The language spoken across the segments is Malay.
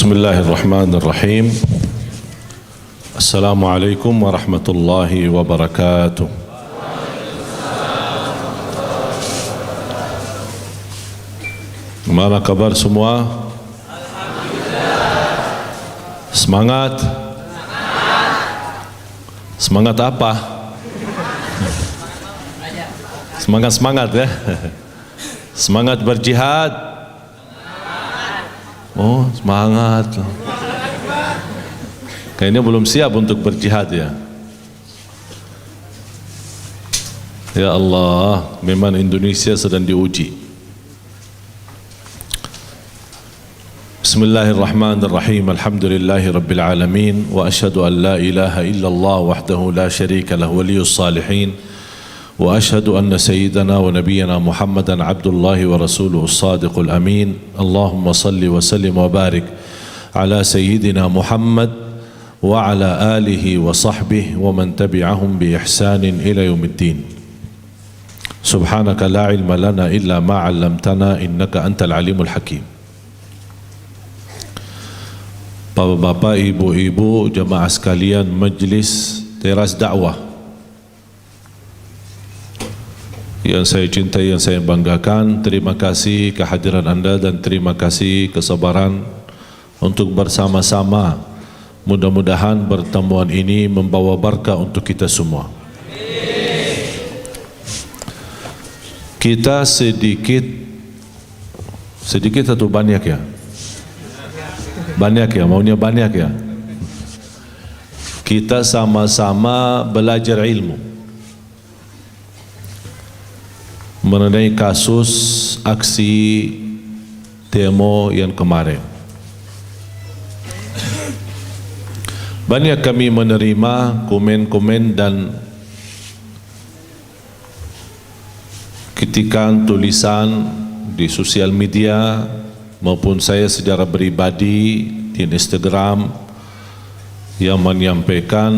Bismillahirrahmanirrahim. Assalamualaikum warahmatullahi wabarakatuh. Gimana kabar semua? Semangat? Semangat apa? Semangat ya. Semangat berjihad. Oh, semangat. Kayaknya belum siap untuk berjihad ya. Ya Allah, memang Indonesia sedang diuji. Bismillahirrahmanirrahim. Alhamdulillahi rabbil alamin wa asyhadu an la ilaha illallah wahdahu la syarika lahu waliyus salihin. وأشهد أن سيدنا ونبينا محمدا عبد الله ورسوله الصادق الأمين. اللهم صل وسلم وبارك على سيدنا محمد وعلى آله وصحبه ومن تبعهم بإحسان إلى يوم الدين. سبحانك لا علم لنا إلا ما علمتنا إنك أنت العليم الحكيم. Bapak-bapak, ibu-ibu, jemaah sekalian Majlis Teras Dakwah yang saya cintai, yang saya banggakan, terima kasih kehadiran anda dan terima kasih kesabaran untuk bersama-sama. Mudah-mudahan pertemuan ini membawa berkah untuk kita semua. Kita sedikit atau banyak ya? Banyak ya, maunya banyak ya. Kita sama-sama belajar ilmu mengenai kasus aksi demo yang kemarin. Banyak kami menerima komen-komen dan ketikan tulisan di sosial media maupun saya secara pribadi di Instagram yang menyampaikan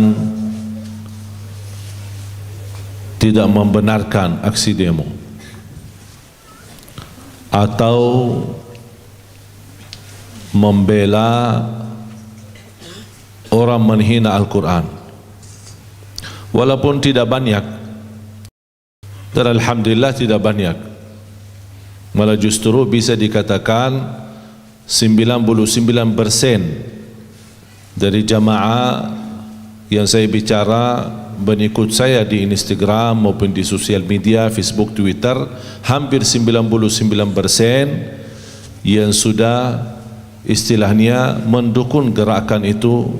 tidak membenarkan aksi demo atau membela orang menghina Al-Quran. Walaupun tidak banyak, dan alhamdulillah tidak banyak, malah justru bisa dikatakan 99% dari jamaah yang saya bicara pengikut saya di Instagram maupun di sosial media, Facebook, Twitter, hampir 99% yang sudah istilahnya mendukung gerakan itu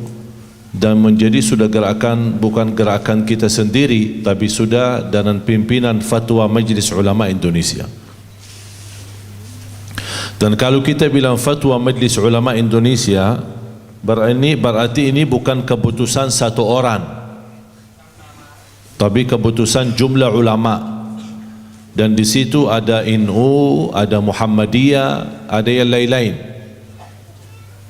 dan menjadi sudah gerakan, bukan gerakan kita sendiri, tapi sudah dengan pimpinan Fatwa Majlis Ulama Indonesia. Dan kalau kita bilang Fatwa Majlis Ulama Indonesia, berarti ini bukan keputusan satu orang, tapi keputusan jumlah ulama, dan di situ ada NU, ada Muhammadiyah, ada yang lain-lain,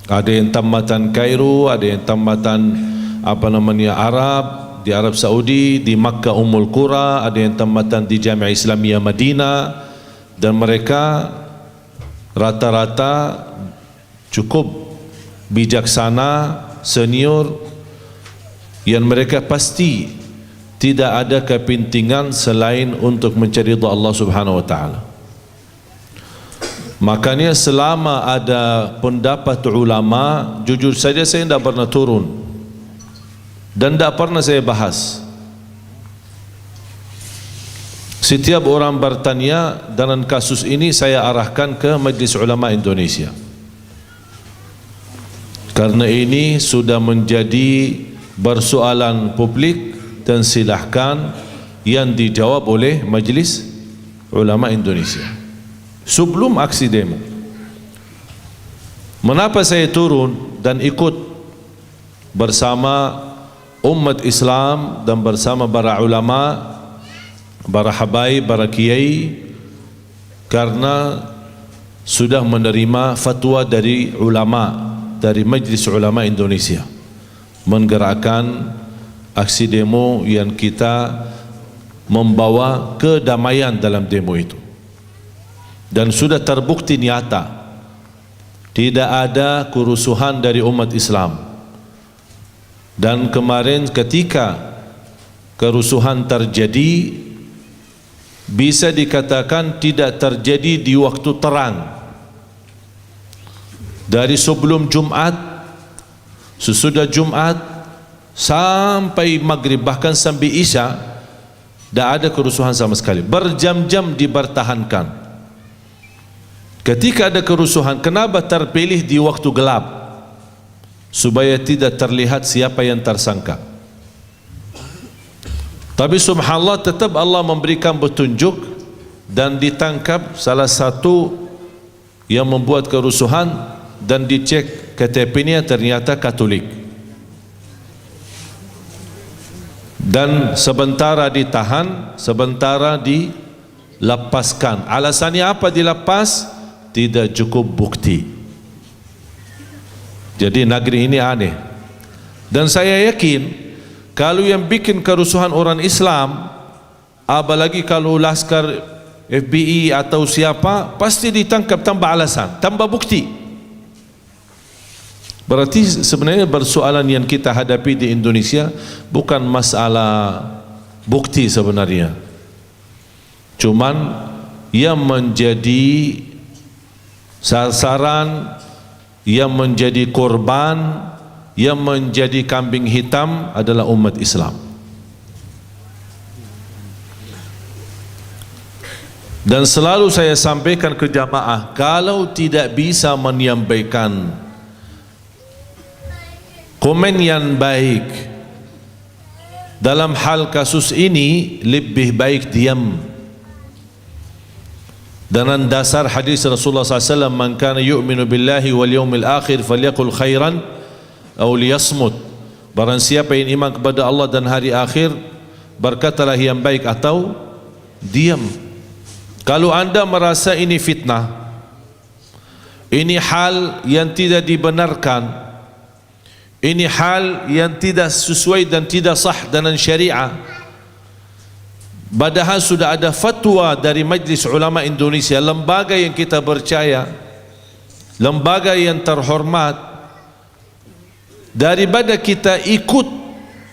ada yang tamatan Kairo, ada yang tamatan Arab di Arab Saudi, di Makkah Ummul Qura, ada yang tamatan di Jamiah Islamiyah Madinah, dan mereka rata-rata cukup bijaksana, senior, yang mereka pasti tidak ada kepentingan selain untuk mencari ridha Allah Subhanahu wa taala. Makanya selama ada pendapat ulama, jujur saja saya tidak pernah turun dan tidak pernah saya bahas. Setiap orang bertanya dalam kasus ini, saya arahkan ke Majlis Ulama Indonesia, karena ini sudah menjadi persoalan publik dan silahkan yang dijawab oleh Majlis Ulama Indonesia sebelum aksi demo. Mengapa saya turun dan ikut bersama umat Islam dan bersama para ulama, para habaib, para kiai? Karena sudah menerima fatwa dari ulama, dari Majlis Ulama Indonesia, menggerakkan aksi demo yang kita membawa kedamaian dalam demo itu, dan sudah terbukti nyata tidak ada kerusuhan dari umat Islam. Dan kemarin ketika kerusuhan terjadi, bisa dikatakan tidak terjadi di waktu terang. Dari sebelum Jumat, sesudah Jumat, sampai maghrib, bahkan sampai Isya, tidak ada kerusuhan sama sekali. Berjam-jam dipertahankan. Ketika ada kerusuhan, kenapa terpilih di waktu gelap? Supaya tidak terlihat siapa yang tersangka. Tapi subhanallah, tetap Allah memberikan petunjuk dan ditangkap salah satu yang membuat kerusuhan, dan dicek KTP-nya ternyata Katolik. Dan sementara ditahan, sementara dilepaskan. Alasannya apa dilepas? Tidak cukup bukti. Jadi negeri ini aneh. Dan saya yakin kalau yang bikin kerusuhan orang Islam, apalagi kalau laskar FBI atau siapa, pasti ditangkap tanpa alasan, tanpa bukti. Berarti sebenarnya persoalan yang kita hadapi di Indonesia bukan masalah bukti sebenarnya. Cuman yang menjadi sasaran, yang menjadi korban, yang menjadi kambing hitam adalah umat Islam. Dan selalu saya sampaikan ke jamaah, kalau tidak bisa menyampaikan komen yang baik dalam hal kasus ini, lebih baik diam. Dan dasar hadis Rasulullah SAW, man kana yu'minu billahi wal yawmil akhir falyaqul khairan aw liyasmut. Barang siapa yang iman kepada Allah dan hari akhir, berkatalah yang baik atau diam. Kalau anda merasa ini fitnah, ini hal yang tidak dibenarkan, ini hal yang tidak sesuai dan tidak sah dengan syariah, padahal sudah ada fatwa dari Majlis Ulama Indonesia, lembaga yang kita percaya, lembaga yang terhormat, daripada kita ikut,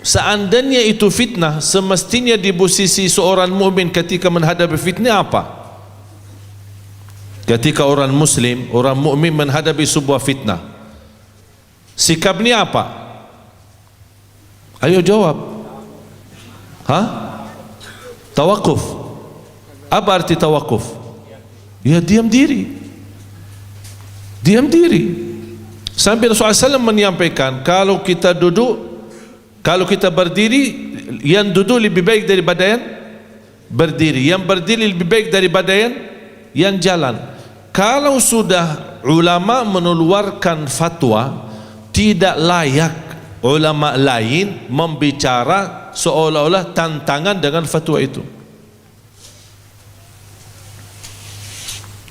seandainya itu fitnah, semestinya di posisi seorang mukmin ketika menghadapi fitnah apa? Ketika orang muslim, orang mukmin menghadapi sebuah fitnah, sikapnya apa? Ayo jawab. Tawakuf. Apa arti tawakuf? Ya diam diri. Diam diri. Sampai Rasulullah SAW menyampaikan, kalau kita duduk, kalau kita berdiri, yang duduk lebih baik daripada yang berdiri, yang berdiri lebih baik daripada yang jalan. Kalau sudah ulama mengeluarkan fatwa, tidak layak ulama lain membicara seolah-olah tantangan dengan fatwa itu.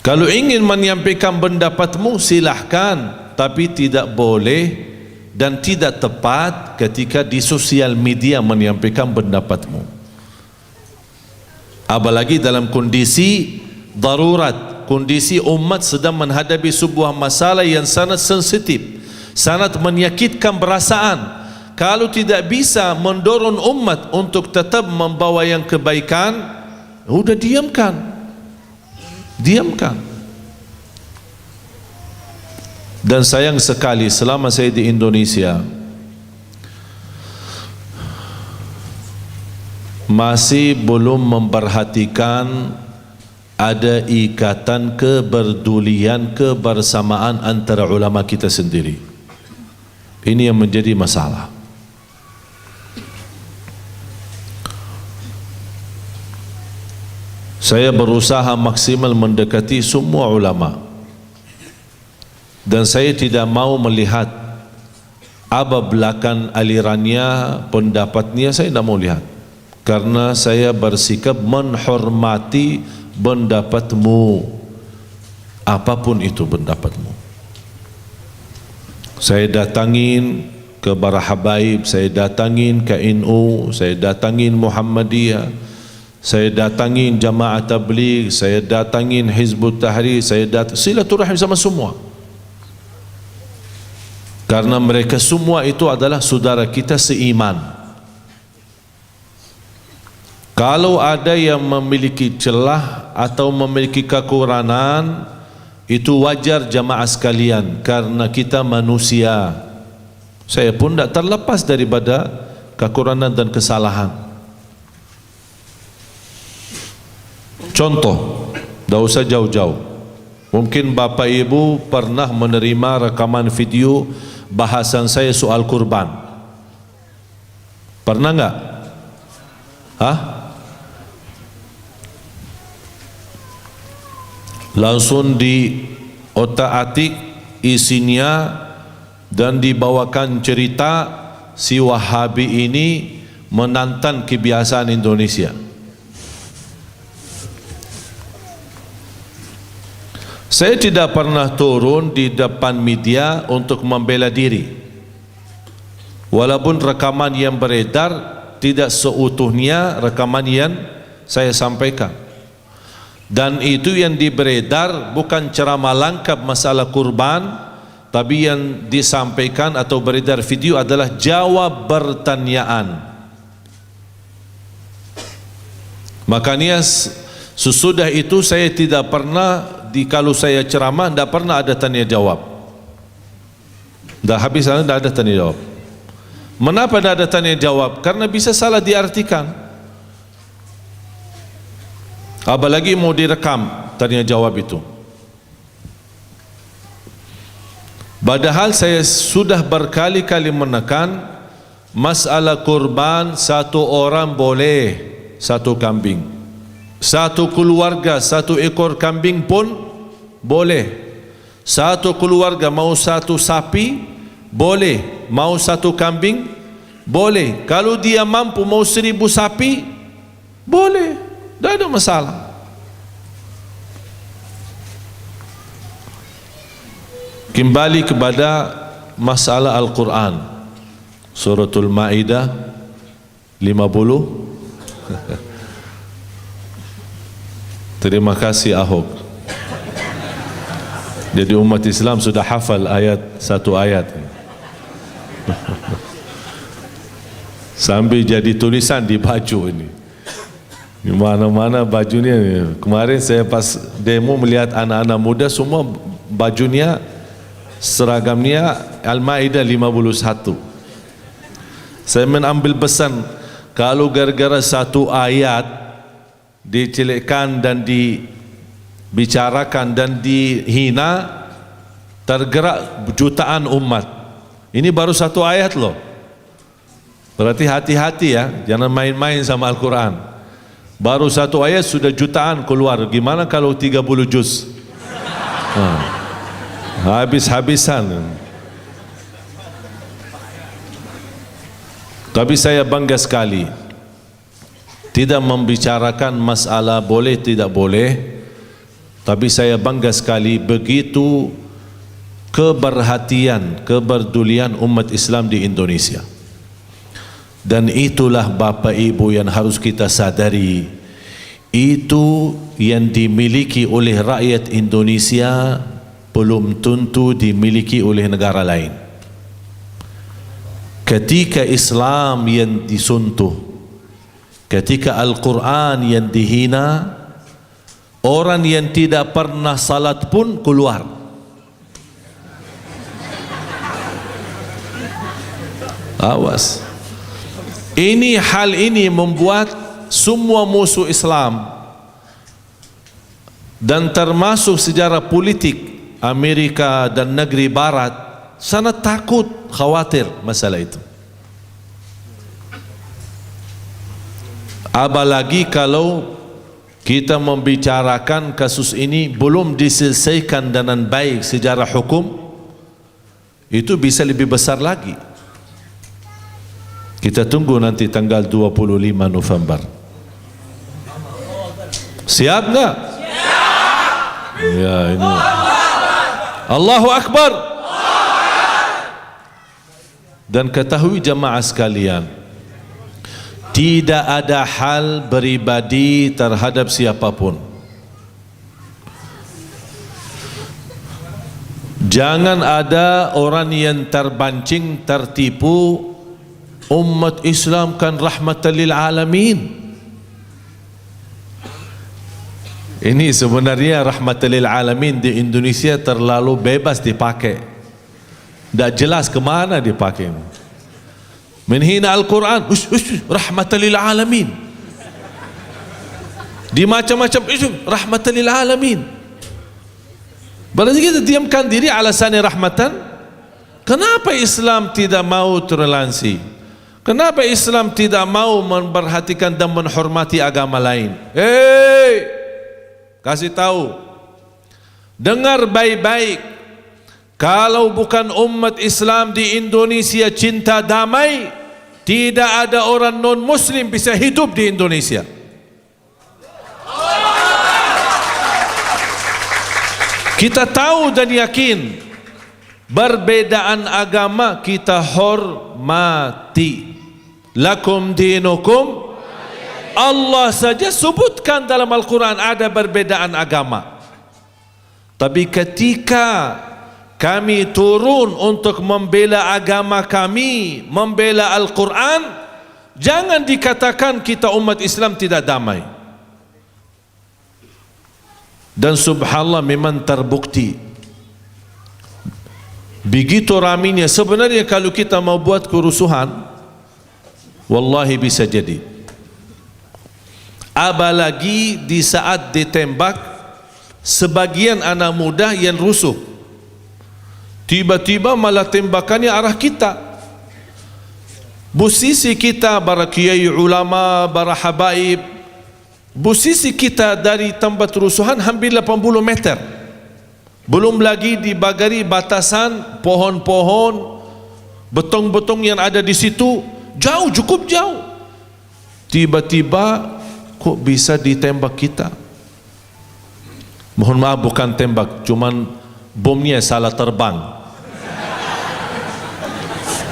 Kalau ingin menyampaikan pendapatmu silahkan, tapi tidak boleh dan tidak tepat ketika di sosial media menyampaikan pendapatmu, apalagi dalam kondisi darurat, kondisi umat sedang menghadapi sebuah masalah yang sangat sensitif, sangat menyakitkan perasaan. Kalau tidak bisa mendorong umat untuk tetap membawa yang kebaikan, sudah diamkan. Diamkan. Dan sayang sekali selama saya di Indonesia masih belum memperhatikan ada ikatan kepedulian, kebersamaan antara ulama kita sendiri. Ini yang menjadi masalah. Saya berusaha maksimal mendekati semua ulama, dan saya tidak mau melihat apa belakang alirannya, pendapatnya, saya tidak mau lihat, karena saya bersikap menghormati pendapatmu, apapun itu pendapatmu. Saya datangin ke para habaib, saya datangin ke NU, saya datangin Muhammadiyah, saya datangin Jamaah Tabligh, saya datangin Hizbut Tahrir, saya silaturahim sama semua. Karena mereka semua itu adalah saudara kita seiman. Kalau ada yang memiliki celah atau memiliki kekurangan, itu wajar jamaah sekalian, karena kita manusia. Saya pun tidak terlepas daripada kekurangan dan kesalahan. Contoh, tidak usah jauh-jauh. Mungkin Bapak Ibu pernah menerima rekaman video bahasan saya soal kurban. Pernah enggak? Hah? Langsung di otak-atik isinya dan dibawakan cerita si Wahabi ini menantang kebiasaan Indonesia. Saya tidak pernah turun di depan media untuk membela diri. Walaupun rekaman yang beredar tidak seutuhnya rekaman yang saya sampaikan. Dan itu yang beredar bukan ceramah lengkap masalah kurban, tapi yang disampaikan atau beredar video adalah jawab pertanyaan. Makanya sesudah itu saya tidak pernah kalau saya ceramah tidak pernah ada tanya jawab. Dah habis sana tidak ada tanya jawab. Mengapa tidak ada tanya jawab? Karena bisa salah diartikan. Apalagi mau direkam tanya jawab itu. Padahal saya sudah berkali-kali menekan masalah kurban, satu orang boleh satu kambing. Satu keluarga satu ekor kambing pun boleh. Satu keluarga mau satu sapi boleh, mau satu kambing boleh. Kalau dia mampu mau 1000 sapi boleh, tidak ada masalah. Kembali kepada masalah Al-Quran, Suratul Ma'idah 50. Terima kasih Ahok. Jadi umat Islam sudah hafal satu ayat. Sambil jadi tulisan di baju ini. Di mana-mana bajunya. Kemarin saya pas demo melihat anak-anak muda semua bajunya, seragamnya Al-Ma'idah 51. Saya mengambil pesan, kalau gara-gara satu ayat dicelekkan dan dibicarakan dan dihina, tergerak jutaan umat. Ini baru satu ayat loh. Berarti hati-hati ya, jangan main-main sama Al-Quran. Baru satu ayat sudah jutaan keluar. Gimana kalau 30 juz? Habis-habisan. Tapi saya bangga sekali, tidak membicarakan masalah boleh tidak boleh, tapi saya bangga sekali begitu keberhatian, kepedulian umat Islam di Indonesia. Dan itulah Bapak Ibu yang harus kita sadari, itu yang dimiliki oleh rakyat Indonesia belum tentu dimiliki oleh negara lain. Ketika Islam yang disuntuh, ketika Al-Quran yang dihina, orang yang tidak pernah salat pun keluar. Awas. Hal ini membuat semua musuh Islam dan termasuk sejarah politik Amerika dan negeri Barat sangat takut, khawatir masalah itu. Apalagi kalau kita membicarakan kasus ini belum diselesaikan dengan baik secara hukum, itu bisa lebih besar lagi. Kita tunggu nanti tanggal 25 November. Siap enggak? Siap. Ya, ini. Allahu Akbar. Dan ketahui jamaah sekalian, tidak ada hal peribadi terhadap siapapun. Jangan ada orang yang terbancing, tertipu. Umat Islam kan rahmatan lil alamin. Ini sebenarnya rahmatan lil alamin di Indonesia terlalu bebas dipakai. Tak jelas kemana dipakai. Menghina Al-Quran, rahmatan lil alamin. Di macam-macam isu rahmatan lil alamin. Berarti kita diamkan diri alasannya rahmatan. Kenapa Islam tidak mau toleransi? Kenapa Islam tidak mau memperhatikan dan menghormati agama lain? Kasih tahu, dengar baik-baik. Kalau bukan umat Islam di Indonesia cinta damai, tidak ada orang non-Muslim bisa hidup di Indonesia. Kita tahu dan yakin perbedaan agama kita hormati. Lakum dinukum. Allah saja sebutkan dalam Al-Quran ada perbedaan agama. Tapi ketika kami turun untuk membela agama kami, membela Al-Quran, jangan dikatakan kita umat Islam tidak damai. Dan subhanallah memang terbukti begitu raminya. Sebenarnya kalau kita mau buat kerusuhan, wallahi bisa jadi. Apalagi di saat ditembak sebagian anak muda yang rusuh, tiba-tiba malah tembakannya arah kita. Posisi kita para kiai ulama, para habaib, posisi kita dari tempat rusuhan hampir 80 meter. Belum lagi dibagari batasan pohon-pohon, betong-betong yang ada di situ, jauh, cukup jauh. Tiba-tiba kok bisa ditembak kita? Mohon maaf, bukan tembak, cuman bomnya salah terbang.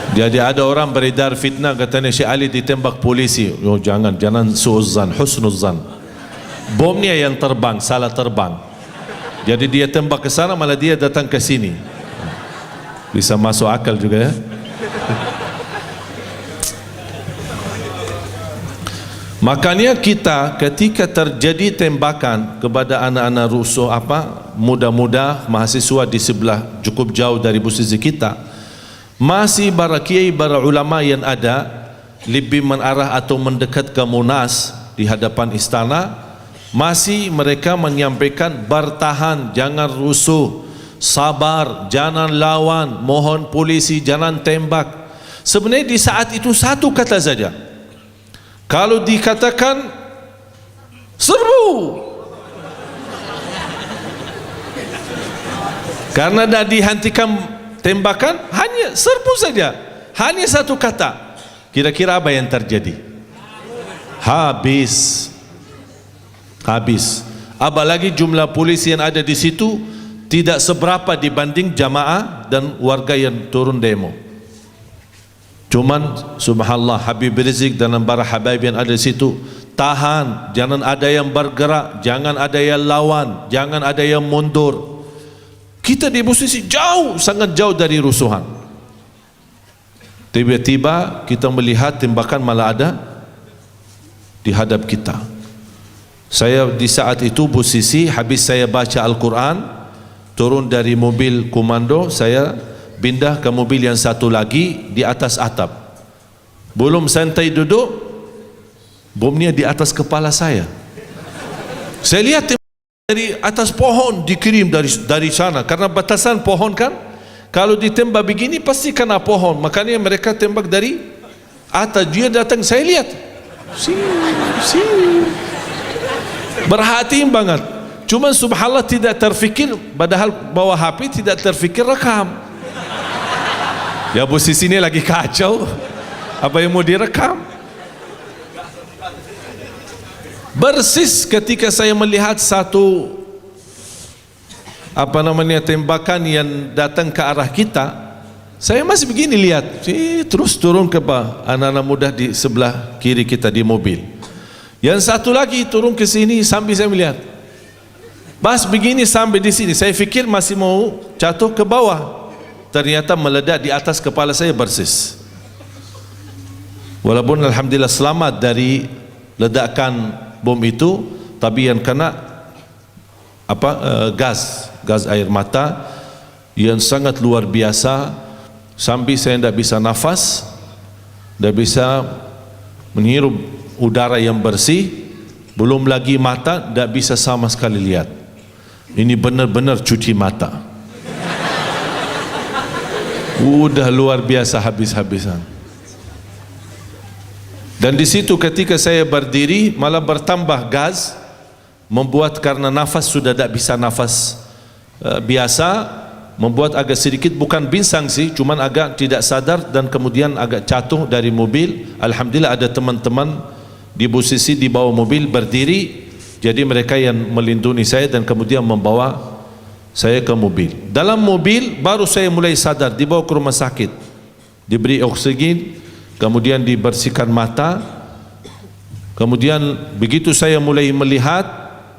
Jadi ada orang beredar fitnah katanya Syekh Ali ditembak polisi. Oh jangan suuzzan, husnuzzan. Bomnya yang terbang, salah terbang. Jadi dia tembak ke sana, malah dia datang ke sini. Bisa masuk akal juga ya. Makanya kita ketika terjadi tembakan kepada anak-anak rusuh muda-muda mahasiswa di sebelah cukup jauh dari posisi kita, masih para kiai, para ulama yang ada lebih menarah atau mendekat ke Monas di hadapan istana, masih mereka menyampaikan bertahan, jangan rusuh, sabar, jangan lawan, mohon polisi jangan tembak. Sebenarnya di saat itu satu kata saja, kalau dikatakan serbu, karena dah dihentikan tembakan, hanya serbu saja, hanya satu kata, kira-kira apa yang terjadi? Habis. Apalagi jumlah polisi yang ada di situ tidak seberapa dibanding jamaah dan warga yang turun demo. Cuman subhanallah, Habib Rizik dan para habaib yang ada di situ tahan, jangan ada yang bergerak, jangan ada yang lawan, jangan ada yang mundur. Kita di posisi jauh, sangat jauh dari rusuhan. Tiba-tiba kita melihat tembakan malah ada di hadap kita. Saya di saat itu posisi habis saya baca Al-Quran, turun dari mobil komando, saya pindah ke mobil yang satu lagi di atas atap. Belum santai duduk, bomnya di atas kepala saya. Saya lihat dari atas pohon dikirim dari sana, karena batasan pohon kan, kalau ditembak begini pasti kena pohon, makanya mereka tembak dari atas. Dia datang, saya lihat berhatiin banget. Cuma subhanallah tidak terfikir, padahal bawa HP tidak terfikir rekam. Ya posisi ini lagi kacau, apa yang mau direkam? Persis ketika saya melihat satu tembakan yang datang ke arah kita, saya masih begini lihat, terus turun ke bawah, anak-anak muda di sebelah kiri kita di mobil. Yang satu lagi turun ke sini sambil saya melihat. Pas begini sampai di sini, saya fikir masih mau jatuh ke bawah, ternyata meledak di atas kepala saya persis. Walaupun alhamdulillah selamat dari ledakan bom itu, tapi yang kena gas air mata yang sangat luar biasa, sampai saya tidak bisa nafas, tidak bisa menghirup udara yang bersih, belum lagi mata tidak bisa sama sekali lihat. Ini benar-benar cuci mata. Udah luar biasa habis-habisan. Dan di situ ketika saya berdiri malah bertambah gas, membuat karena nafas sudah tidak bisa nafas biasa, membuat agak sedikit bukan binsang sih, cuman agak tidak sadar dan kemudian agak jatuh dari mobil. Alhamdulillah ada teman-teman di posisi di bawah mobil berdiri, jadi mereka yang melindungi saya dan kemudian membawa saya ke mobil. Dalam mobil baru saya mulai sadar, dibawa ke rumah sakit, diberi oksigen, kemudian dibersihkan mata. Kemudian begitu saya mulai melihat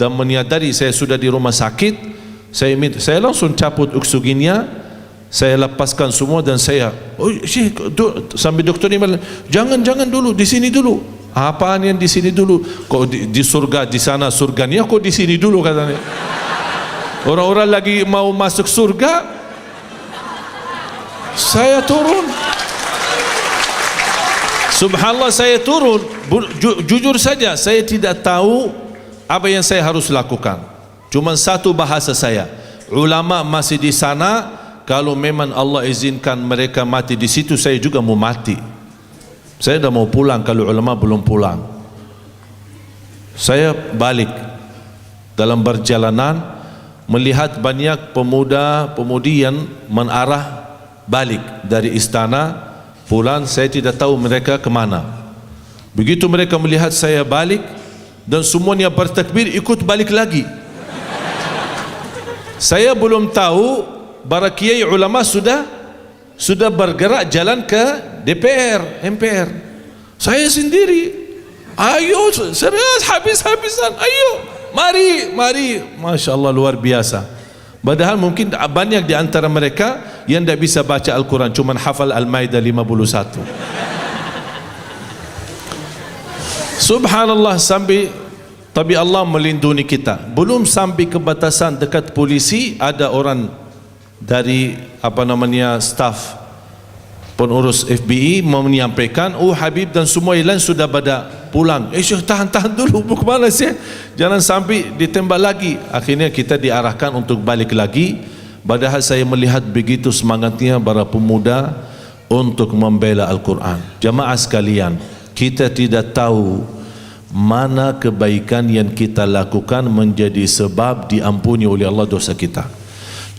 dan menyadari saya sudah di rumah sakit, saya langsung cabut oksigennya, saya lepaskan semua dan saya, sambil dokter ini bilang, jangan dulu, di sini dulu. Apaan yang di sini dulu? Kok di surga, di sana surganya, kok di sini dulu katanya. Orang-orang lagi mau masuk surga, saya turun. Subhanallah, saya turun. Jujur saja, saya tidak tahu apa yang saya harus lakukan. Cuma satu bahasa saya, ulama masih di sana, kalau memang Allah izinkan mereka mati di situ, saya juga mau mati. Saya dah mau pulang kalau ulama belum pulang. Saya balik dalam perjalanan, melihat banyak pemuda-pemudi yang menarah balik dari istana pulang. Saya tidak tahu mereka kemana. Begitu mereka melihat saya balik dan semuanya bertakbir ikut balik lagi. Saya belum tahu para kiai ulama sudah bergerak jalan ke DPR, MPR. Saya sendiri, ayo serius habis-habisan, ayo mari, Masya Allah luar biasa. Padahal mungkin banyak di antara mereka yang tidak bisa baca Al-Quran, cuma hafal Al-Maidah 51. Subhanallah, tapi Allah melindungi kita. Belum sampai ke batasan dekat polisi, ada orang dari staf pengurus FBI menyampaikan, Habib dan semua yang lain sudah pada pulang. Syekh tahan dulu, mau kemana sih? Jangan sampai ditembak lagi. Akhirnya kita diarahkan untuk balik lagi. Padahal saya melihat begitu semangatnya para pemuda untuk membela Al-Quran. Jamaah sekalian, kita tidak tahu mana kebaikan yang kita lakukan menjadi sebab diampuni oleh Allah dosa kita.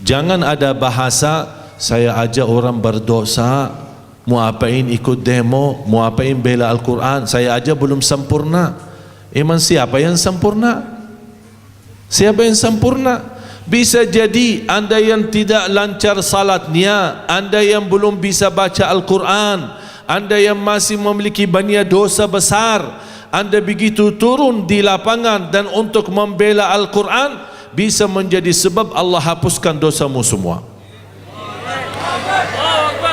Jangan ada bahasa, saya ajak orang berdosa, mau apain ikut demo, mau apain bela Al-Quran, saya aja belum sempurna. Emang siapa yang sempurna? Siapa yang sempurna? Bisa jadi anda yang tidak lancar salatnya, anda yang belum bisa baca Al-Quran, anda yang masih memiliki banyak dosa besar, anda begitu turun di lapangan dan untuk membela Al-Quran, bisa menjadi sebab Allah hapuskan dosamu semua.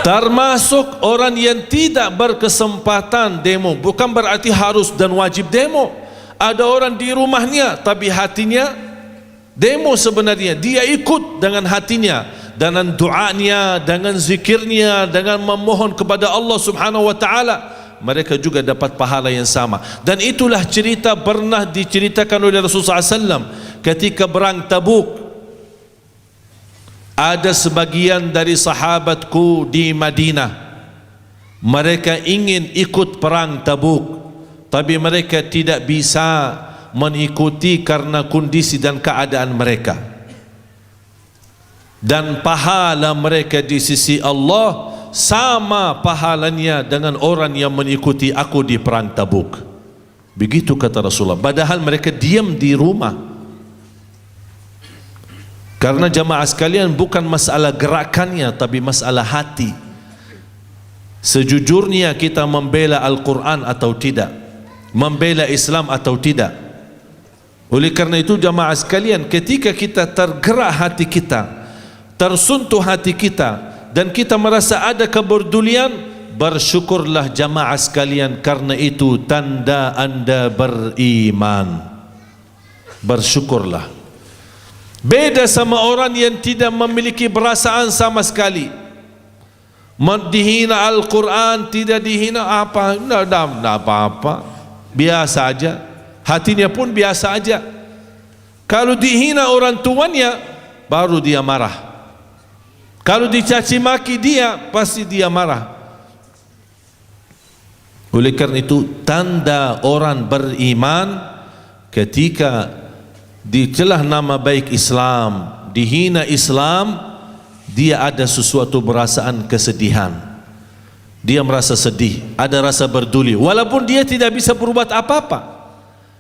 Termasuk orang yang tidak berkesempatan demo, bukan berarti harus dan wajib demo. Ada orang di rumahnya tapi hatinya demo sebenarnya, dia ikut dengan hatinya, dengan doanya, dengan zikirnya, dengan memohon kepada Allah Subhanahu wa taala, mereka juga dapat pahala yang sama. Dan itulah cerita pernah diceritakan oleh Rasulullah SAW ketika perang Tabuk. Ada sebagian dari sahabatku di Madinah, mereka ingin ikut perang Tabuk, tapi mereka tidak bisa mengikuti karena kondisi dan keadaan mereka. Dan pahala mereka di sisi Allah sama pahalanya dengan orang yang mengikuti aku di perang Tabuk. Begitu kata Rasulullah. Padahal mereka diam di rumah. Karena jamaah sekalian, bukan masalah gerakannya tapi masalah hati. Sejujurnya kita membela Al-Quran atau tidak, membela Islam atau tidak. Oleh karena itu jamaah sekalian, ketika kita tergerak hati kita, tersentuh hati kita dan kita merasa ada kepedulian, bersyukurlah jamaah sekalian, karena itu tanda anda beriman. Bersyukurlah. Beda sama orang yang tidak memiliki perasaan sama sekali. Dihina Al-Quran, tidak dihina apa, tidak apa-apa, biasa aja. Hatinya pun biasa aja. Kalau dihina orang tuanya, baru dia marah. Kalau dicaci maki dia, pasti dia marah. Oleh karena itu, tanda orang beriman ketika dicelah nama baik Islam, dihina Islam, dia ada sesuatu perasaan kesedihan. Dia merasa sedih, ada rasa berduli, walaupun dia tidak bisa berbuat apa-apa.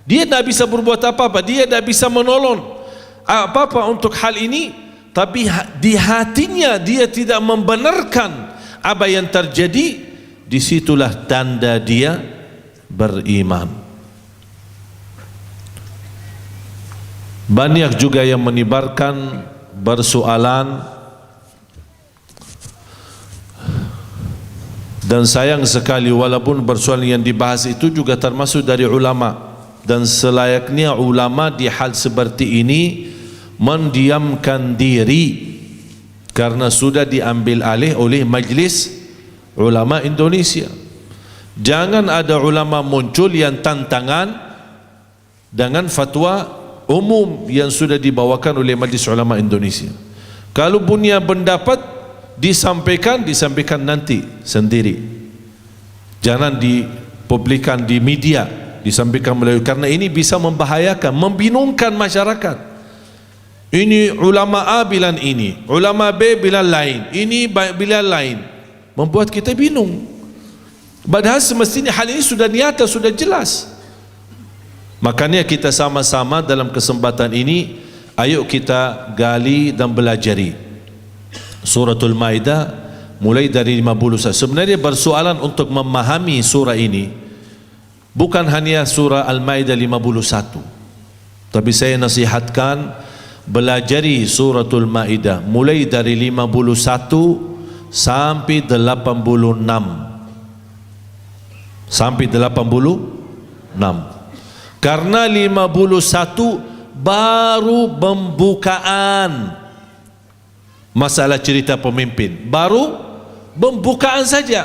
Dia tidak bisa berbuat apa-apa, dia tidak bisa menolong apa-apa untuk hal ini. Tapi di hatinya dia tidak membenarkan apa yang terjadi. Disitulah tanda dia beriman. Banyak juga yang menyebarkan persoalan, dan sayang sekali walaupun persoalan yang dibahas itu juga termasuk dari ulama, dan selayaknya ulama di hal seperti ini mendiamkan diri karena sudah diambil alih oleh Majlis Ulama Indonesia. Jangan ada ulama muncul yang tantangan dengan fatwa umum yang sudah dibawakan oleh Majlis Ulama Indonesia. Kalau punya pendapat disampaikan nanti sendiri, jangan dipublikkan di media, disampaikan melalui, karena ini bisa membahayakan, membingungkan masyarakat. Ini ulama A bilang ini, ulama B bilang lain, ini bilang lain, membuat kita bingung. Padahal semestinya hal ini sudah nyata, sudah jelas. Makanya kita sama-sama dalam kesempatan ini, ayo kita gali dan belajari Suratul Maidah mulai dari 51. Sebenarnya persoalan untuk memahami surah ini bukan hanya surah Al-Maidah 51, tapi saya nasihatkan belajari Suratul Maidah mulai dari 51 sampai 86. Sampai 86. Karena 51 baru pembukaan masalah cerita pemimpin, baru pembukaan saja.